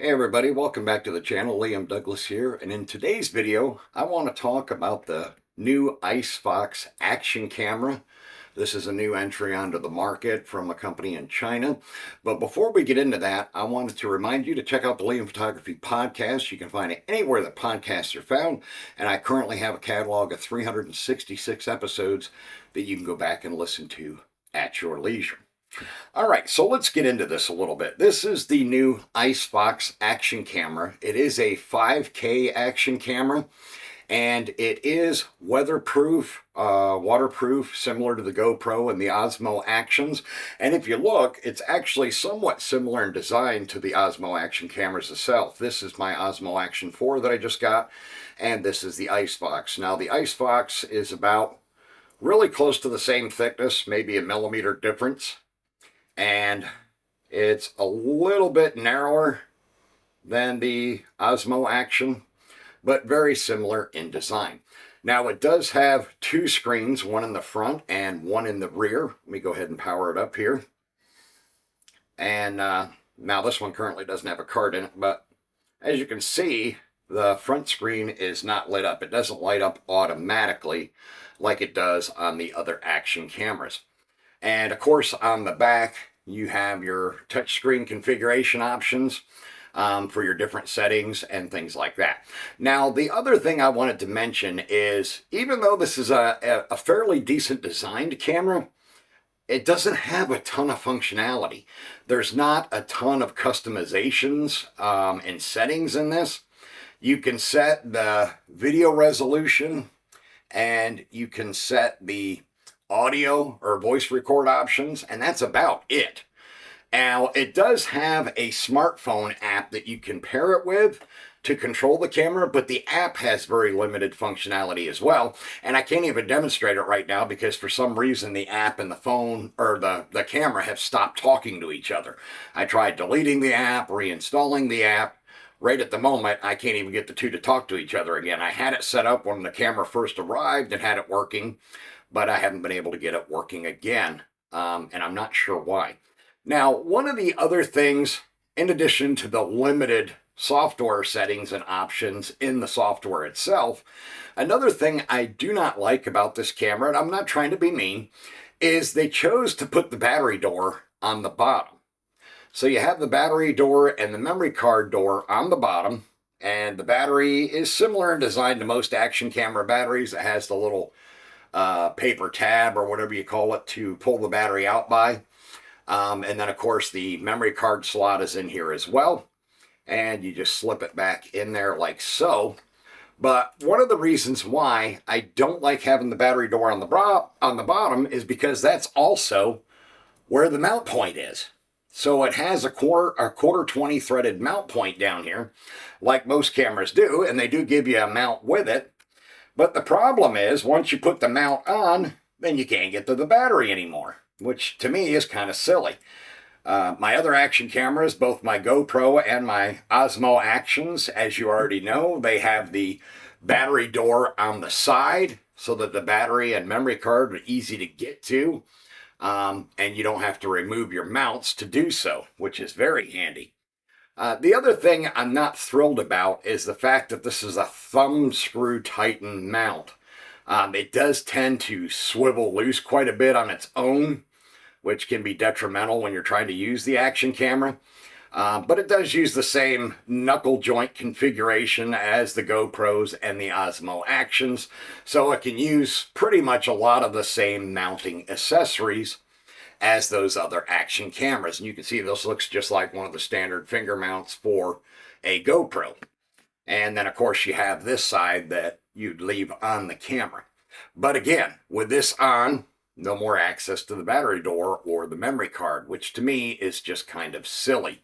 Hey everybody, welcome back to the channel. Liam Douglas here, and in today's video I want to talk about the new ICEFOX action camera. This is a new entry onto the market from a company in China. But before we get into that, I wanted to remind you to check out the Liam Photography Podcast. You can find it anywhere that podcasts are found, and I currently have a catalog of 366 episodes that you can go back and listen to at your leisure. All right, so let's get into this a little bit. This is the new ICEFOX action camera. It is a 5K action camera, and it is weatherproof, waterproof, similar to the GoPro and the Osmo Actions. And if you look, it's actually somewhat similar in design to the Osmo Action cameras itself. This is my Osmo Action 4 that I just got, and this is the ICEFOX. Now, the ICEFOX is about really close to the same thickness, maybe a millimeter difference, and it's a little bit narrower than the Osmo Action, but very similar in design. Now it does have two screens, one in the front and one in the rear. Let me go ahead and power it up here. And now this one currently doesn't have a card in it, but as you can see, the front screen is not lit up. It doesn't light up automatically like it does on the other action cameras. And of course, on the back, you have your touchscreen configuration options for your different settings and things like that. Now, the other thing I wanted to mention is, even though this is a fairly decent designed camera, it doesn't have a ton of functionality. There's not a ton of customizations and settings in this. You can set the video resolution, and you can set the audio or voice record options, and that's about it. Now, it does have a smartphone app that you can pair it with to control the camera, but the app has very limited functionality as well. And I can't even demonstrate it right now because for some reason the app and the phone or the camera have stopped talking to each other. I tried deleting the app, reinstalling the app. Right at the moment, I can't even get the two to talk to each other again. I had it set up when the camera first arrived and had it working, but I haven't been able to get it working again, and I'm not sure why. Now, one of the other things, in addition to the limited software settings and options in the software itself, another thing I do not like about this camera, and I'm not trying to be mean, is they chose to put the battery door on the bottom. So you have the battery door and the memory card door on the bottom, and the battery is similar in design to most action camera batteries. It has the little paper tab or whatever you call it to pull the battery out by. And then, of course, the memory card slot is in here as well. And you just slip it back in there like so. But one of the reasons why I don't like having the battery door on the bottom is because that's also where the mount point is. So it has a quarter 20 threaded mount point down here, like most cameras do, and they do give you a mount with it. But the problem is, once you put the mount on, then you can't get to the battery anymore, which to me is kind of silly. My other action cameras, both my GoPro and my Osmo Actions, as you already know, they have the battery door on the side so that the battery and memory card are easy to get to. And you don't have to remove your mounts to do so, which is very handy. The other thing I'm not thrilled about is the fact that this is a thumb screw tighten mount. It does tend to swivel loose quite a bit on its own, which can be detrimental when you're trying to use the action camera. But it does use the same knuckle joint configuration as the GoPros and the Osmo Actions, so it can use pretty much a lot of the same mounting accessories as those other action cameras. And you can see this looks just like one of the standard finger mounts for a GoPro. And then, of course, you have this side that you'd leave on the camera. But again, with this on, no more access to the battery door or the memory card, which to me is just kind of silly.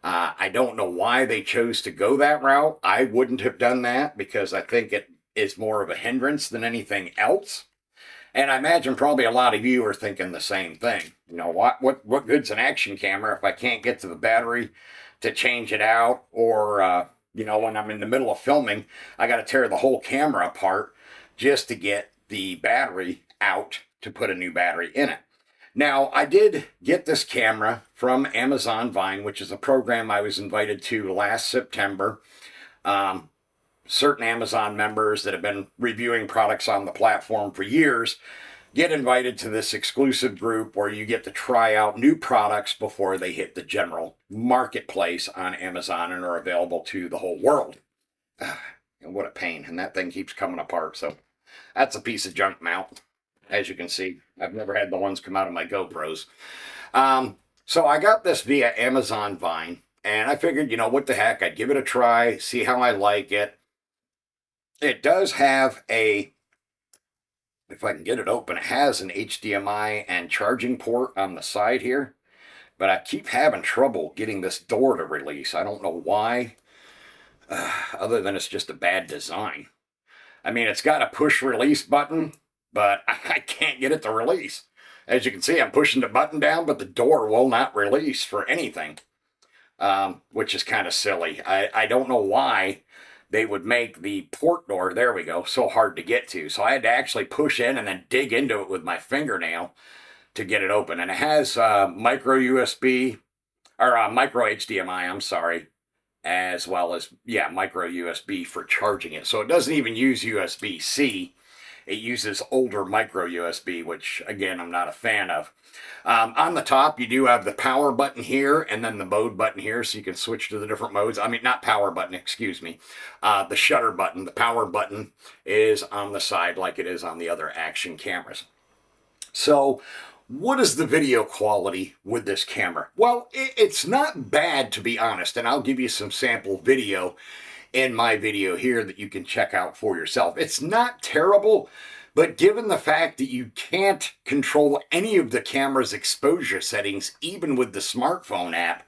I don't know why they chose to go that route. I wouldn't have done that because I think it is more of a hindrance than anything else. And I imagine probably a lot of you are thinking the same thing. You know, what good's an action camera if I can't get to the battery to change it out? Or, you know, when I'm in the middle of filming, I got to tear the whole camera apart just to get the battery out to put a new battery in it. Now, I did get this camera from Amazon Vine, which is a program I was invited to last September. Um, Certain Amazon members that have been reviewing products on the platform for years get invited to this exclusive group where you get to try out new products before they hit the general marketplace on Amazon and are available to the whole world. And what a pain. And that thing keeps coming apart. So that's a piece of junk mount. As you can see, I've never had the ones come out of my GoPros. So I got this via Amazon Vine, and I figured, what the heck, I'd give it a try, see how I like it. It does have if I can get it open, it has an HDMI and charging port on the side here, but I keep having trouble getting this door to release. I don't know why, other than it's just a bad design. I mean, it's got a push release button, but I can't get it to release. As you can see, I'm pushing the button down, but the door will not release for anything, which is kind of silly. I don't know why they would make the port door, there we go, so hard to get to. So I had to actually push in and then dig into it with my fingernail to get it open. And it has micro USB, or micro HDMI, I'm sorry, as well as, micro USB for charging it. So it doesn't even use USB-C. It uses older micro USB, which, again, I'm not a fan of. On the top, you do have the power button here and then the mode button here, so you can switch to the different modes. I mean, not power button, excuse me. The shutter button. The power button is on the side like it is on the other action cameras. So what is the video quality with this camera? Well, it's not bad, to be honest, and I'll give you some sample video in my video here that you can check out for yourself. It's not terrible, but given the fact that you can't control any of the camera's exposure settings, even with the smartphone app,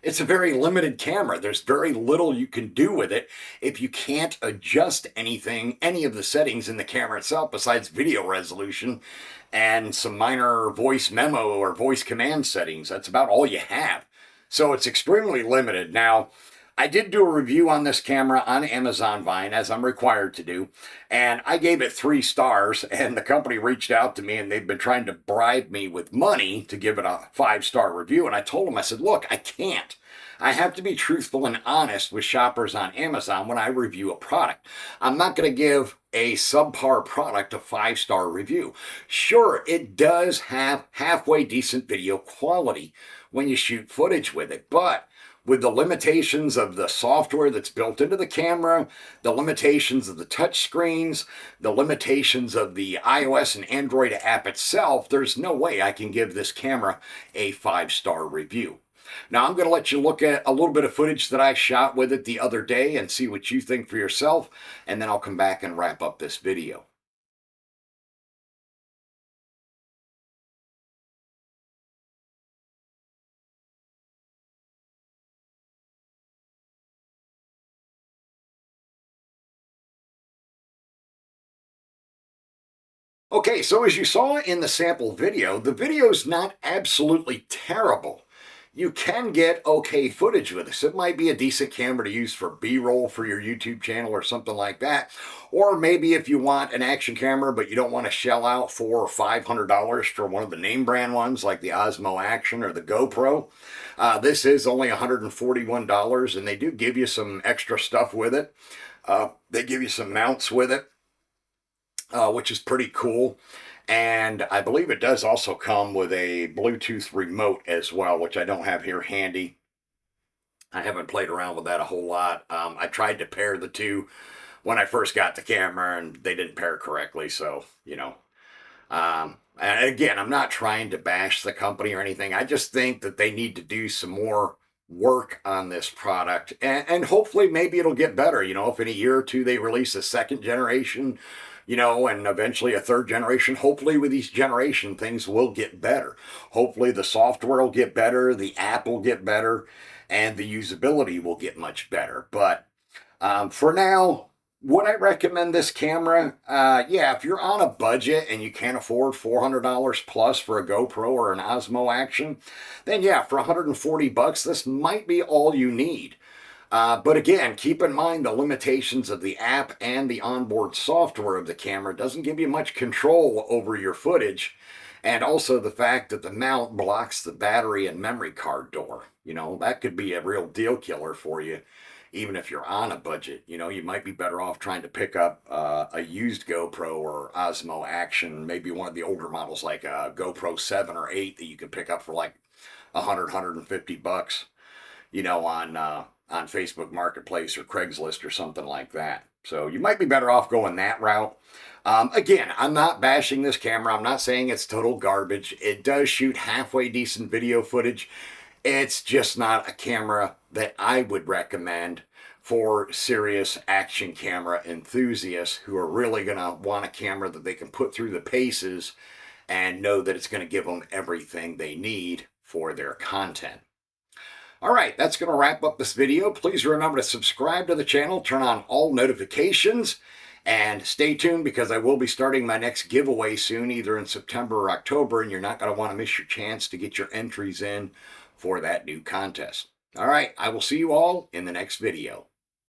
it's a very limited camera. There's very little you can do with it if you can't adjust anything, any of the settings in the camera itself besides video resolution and some minor voice memo or voice command settings. That's about all you have. So it's extremely limited. Now, I did do a review on this camera on Amazon Vine, as I'm required to do, and I gave it 3 stars, and the company reached out to me, and they've been trying to bribe me with money to give it a 5-star review, and I told them, I said, look, I can't. I have to be truthful and honest with shoppers on Amazon when I review a product. I'm not going to give a subpar product a 5-star review. Sure, it does have halfway decent video quality when you shoot footage with it, but with the limitations of the software that's built into the camera, the limitations of the touch screens, the limitations of the iOS and Android app itself, there's no way I can give this camera a 5-star review. Now, I'm going to let you look at a little bit of footage that I shot with it the other day and see what you think for yourself, and then I'll come back and wrap up this video. Okay, so as you saw in the sample video, the video's not absolutely terrible. You can get okay footage with this. It might be a decent camera to use for B-roll for your YouTube channel or something like that. Or maybe if you want an action camera, but you don't want to shell out $400 or $500 for one of the name brand ones like the Osmo Action or the GoPro. This is only $141, and they do give you some extra stuff with it. They give you some mounts with it, which is pretty cool. And I believe it does also come with a Bluetooth remote as well, which I don't have here handy. I haven't played around with that a whole lot. I tried to pair the two when I first got the camera, and they didn't pair correctly. So, and again, I'm not trying to bash the company or anything. I just think that they need to do some more work on this product, and hopefully maybe it'll get better. If in a year or two they release a 2nd generation, and eventually a 3rd generation, hopefully with each generation things will get better. Hopefully the software will get better, the app will get better, and the usability will get much better. But for now, would I recommend this camera? Yeah, if you're on a budget and you can't afford $400 plus for a GoPro or an Osmo Action, then yeah, for $140, this might be all you need. But again, keep in mind the limitations of the app and the onboard software of the camera doesn't give you much control over your footage. And also the fact that the mount blocks the battery and memory card door. That could be a real deal killer for you, even if you're on a budget. You might be better off trying to pick up a used GoPro or Osmo Action, maybe one of the older models like a GoPro 7 or 8 that you can pick up for like 150 bucks, on Facebook Marketplace or Craigslist or something like that. So you might be better off going that route. Again, I'm not bashing this camera. I'm not saying it's total garbage. It does shoot halfway decent video footage. It's just not a camera that I would recommend for serious action camera enthusiasts who are really going to want a camera that they can put through the paces and know that it's going to give them everything they need for their content. All right, that's going to wrap up this video. Please remember to subscribe to the channel, turn on all notifications, and stay tuned because I will be starting my next giveaway soon, either in September or October, and you're not going to want to miss your chance to get your entries in for that new contest. All right, I will see you all in the next video.